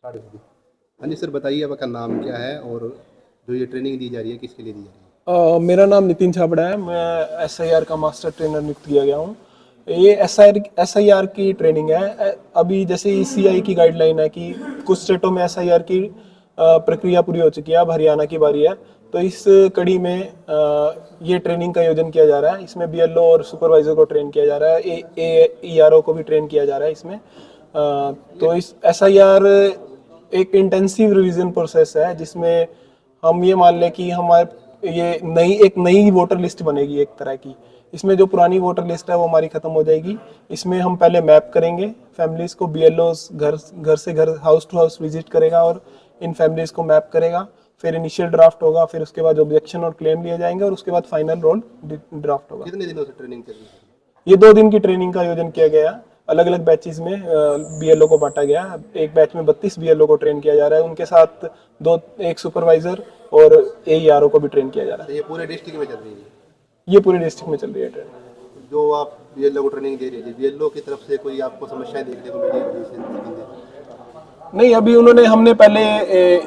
हाँ जी सर, बताइए आपका नाम क्या है और जो ये ट्रेनिंग दी जा रही है किसके लिए दी जा रही है? मेरा नाम नितिन छाबड़ा है। मैं एसआईआर का मास्टर ट्रेनर नियुक्त किया गया हूँ। ये एसआईआर की ट्रेनिंग है। अभी जैसे ईसीआई की गाइडलाइन है कि कुछ स्टेटों में एसआईआर की प्रक्रिया पूरी हो चुकी है, अब हरियाणा की बारी है। तो इस कड़ी में ये ट्रेनिंग का आयोजन किया जा रहा है। इसमें बीएलओ और सुपरवाइजर को ट्रेन किया जा रहा है, ईआरओ को भी ट्रेन किया जा रहा है इसमें। तो इस एसआईआर एक इंटेंसिव रिवीजन प्रोसेस है, जिसमें हम ये मान लें कि हमारे ये एक नई वोटर लिस्ट बनेगी एक तरह की। इसमें जो पुरानी वोटर लिस्ट है वो हमारी खत्म हो जाएगी। इसमें हम पहले मैप करेंगे फैमिलीज को, बीएलओ घर घर से घर, हाउस टू हाउस विजिट करेगा और इन फैमिलीज को मैप करेगा। फिर इनिशियल ड्राफ्ट होगा, फिर उसके बाद ऑब्जेक्शन और क्लेम लिए जाएंगे और उसके बाद फाइनल रोल ड्राफ्ट होगा। कितने दिनों से ट्रेनिंग चल रही है? ये 2 दिन की ट्रेनिंग का आयोजन किया गया। अलग अलग बैचेस में बीएलओ को बांटा गया। एक बैच में 32 बीएलओ को ट्रेन किया जा रहा है। उनके साथ एक सुपरवाइजर और एईआरओ को भी ट्रेन किया जा रहा तो ये पूरे डिस्ट्रिक्ट में चल रही है? है। ये पूरे डिस्ट्रिक्ट में चल रही है ट्रेनिंग। जो आप बीएलओ को ट्रेनिंग दे रही है, बीएलओ की तरफ से कोई आपको समस्याएं देखने को मिली है इससे? नहीं, अभी हमने पहले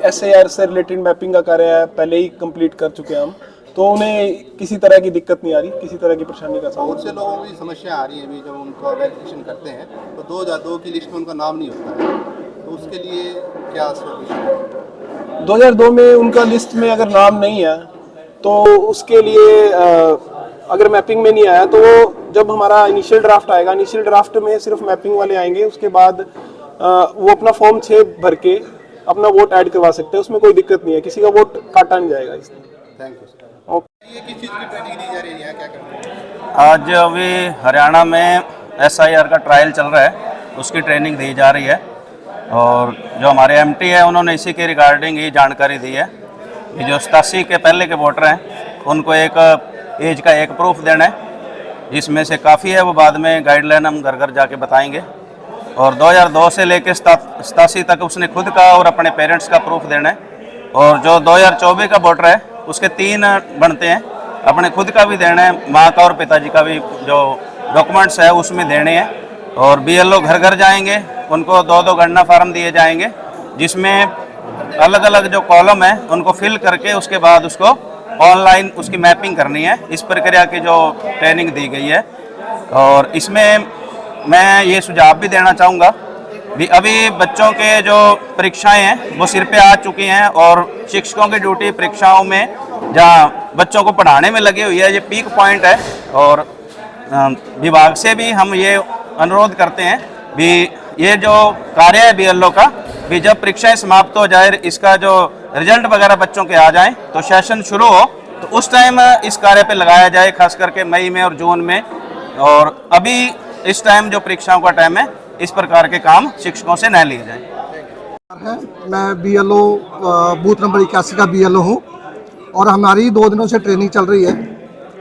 एसआईआर से रिलेटेड मैपिंग का कार्य पहले ही कंप्लीट कर चुके हैं हम। तो उन्हें किसी तरह की दिक्कत नहीं आ रही, किसी तरह की परेशानी का सामना। बहुत से लोगों को समस्या आ रही है अभी, जब उनका वेरिफिकेशन करते हैं तो 2002 की लिस्ट में उनका नाम नहीं होता है, तो उसके लिए क्या सोल्यूशन है? 2002 में उनका लिस्ट में अगर नाम नहीं है तो उसके लिए अगर मैपिंग में नहीं आया तो वो जब हमारा इनिशियल ड्राफ्ट आएगा, इनिशियल ड्राफ्ट में सिर्फ मैपिंग वाले आएंगे। उसके बाद वो अपना फॉर्म 6 भर के अपना वोट ऐड करवा सकते हैं। उसमें कोई दिक्कत नहीं है, किसी का वोट काटा नहीं जाएगा इसमें। Thank you sir. ओके। ये किस चीज़ की ट्रेनिंग दी जा रही है, क्या करते हैं? आज अभी हरियाणा में एसआईआर का ट्रायल चल रहा है, उसकी ट्रेनिंग दी जा रही है। और जो हमारे एमटी है उन्होंने इसी के रिगार्डिंग ही जानकारी दी है कि जो 87 के पहले के वोटर हैं उनको एक एज का एक प्रूफ देना है, जिसमें से काफ़ी है वो बाद में गाइडलाइन हम घर घर जाके बताएंगे। और 2002 से लेकर 87 तक उसने खुद का और अपने पेरेंट्स का प्रूफ देना है। और जो 2024 का वोटर है उसके 3 बनते हैं, अपने खुद का भी देना है, माँ का और पिताजी का भी जो डॉक्यूमेंट्स है उसमें देने हैं। और बीएलओ घर घर जाएंगे, उनको 2-2 गणना फार्म दिए जाएंगे, जिसमें अलग अलग जो कॉलम है उनको फिल करके उसके बाद उसको ऑनलाइन उसकी मैपिंग करनी है। इस प्रक्रिया की जो ट्रेनिंग दी गई है। और इसमें मैं ये सुझाव भी देना चाहूँगा भी अभी बच्चों के जो परीक्षाएं हैं वो सिर पे आ चुकी हैं और शिक्षकों की ड्यूटी परीक्षाओं में जहाँ बच्चों को पढ़ाने में लगी हुई है, ये पीक पॉइंट है। और विभाग से भी हम ये अनुरोध करते हैं भी ये जो कार्य है बीएलओ का, भी जब परीक्षाएं समाप्त हो जाए, इसका जो रिजल्ट वगैरह बच्चों के आ जाएं तो सेशन शुरू हो तो उस टाइम इस कार्य पे लगाया जाए, खास करके मई में और जून में। और अभी इस टाइम जो परीक्षाओं का टाइम है, इस प्रकार के काम शिक्षकों से न लिए जाए। मैं बीएलओ बूथ नंबर 81 का बीएलओ हूँ और हमारी 2 दिनों से ट्रेनिंग चल रही है।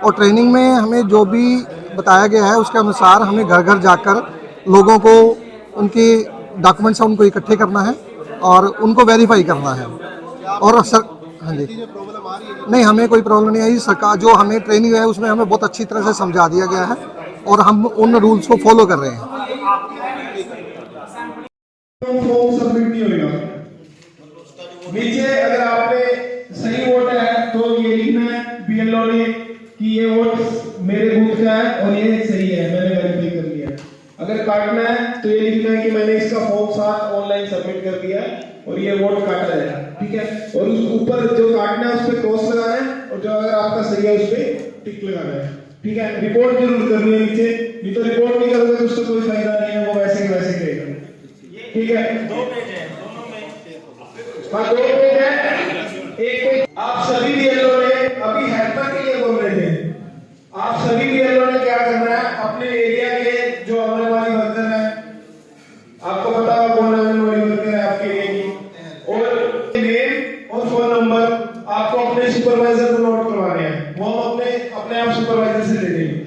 और ट्रेनिंग में हमें जो भी बताया गया है उसके अनुसार हमें घर घर जाकर लोगों को उनके डॉक्यूमेंट्स उनको इकट्ठे करना है और उनको वेरीफाई करना है। और सर, हाँ जी, नहीं, हमें कोई प्रॉब्लम नहीं आई। सरकार जो हमें ट्रेनिंग है उसमें हमें बहुत अच्छी तरह से समझा दिया गया है और हम उन रूल्स को फॉलो कर रहे हैं। फॉर्म सबमिट नहीं होगा। नीचे अगर आपने सही वोट है तो ये लिखना है बीएलओ ने कि ये वोट मेरे बूथ का है और ये सही है, मैंने वेरीफाई कर लिया है। अगर काटना है तो ये लिखना है कि मैंने इसका फॉर्म 7 ऑनलाइन सबमिट कर दिया है और ये वोट काटा जाएगा, ठीक है। और उस ऊपर जो काटना है उस पर क्रॉस लगाना है और जो अगर आपका सही है उस पर टिक लगाना है, ठीक है। रिपोर्ट जरूर करनी है नीचे, नहीं तो रिपोर्ट नहीं करोगे तो उससे कोई फायदा नहीं है, वो वैसे के वैसे रहेगा, ठीक है। 2 पेज है, दोनों में हाँ 2 पेज है, एक पेज। आप सभी बीएलओ ने अभी हेल्पर के लिए बोल रहे थे, आप सभी बीएलओ ने क्या करना है, अपने एरिया के जो आंगनबाड़ी वर्कर है, आपको पता होगा कौन आंगनबाड़ी वर्कर है आपके एरिया की, और नेम और फोन नंबर आपको अपने सुपरवाइजर को नोट करवाने हैं, वो हम अपने आप सुपरवाइजर से ले लेंगे।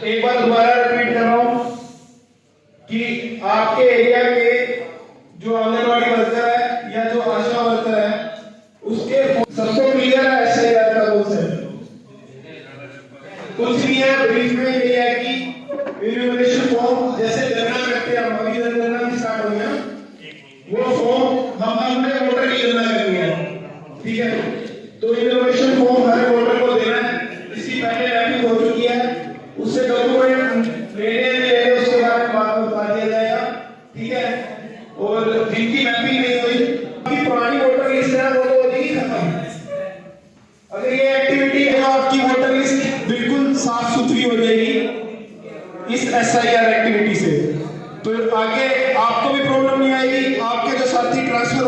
एक बार दोबारा रिपीट कर रहा हूं कि आपके एरिया के जो आंगनबाड़ी वर्कर है या जो आशा वर्कर है उसके सबको क्लियर है एसआईआर का रूल्स है, कुछ नहीं है। ब्रीफ में ये है कि इन्यूमरेशन फॉर्म जैसे गणना करते हैं, अभी गणना भी स्टार्ट हो गया, वो फॉर्म हमने वोटर की गणना करनी है, ठीक है। तो इनोवेशन फॉर्म हर वोटर को देना है, इसकी पहले मैपिंग हो चुकी है, उससे डॉक्यूमेंट लेने उसके बारे में बात बता दिया जाएगा, ठीक है। और जिनकी मैपिंग नहीं हुई, अभी पुरानी वोटर लिस्ट है वो तो हो जाएगी खत्म। अगर ये एक्टिविटी है तो आपकी वोटर लिस्ट बिल्कुल साफ सुथरी हो जाएगी इस SIR एक्टिविटी से, तो आगे आपको भी प्रॉब्लम नहीं आएगी, आपके जो साथी ट्रांसफर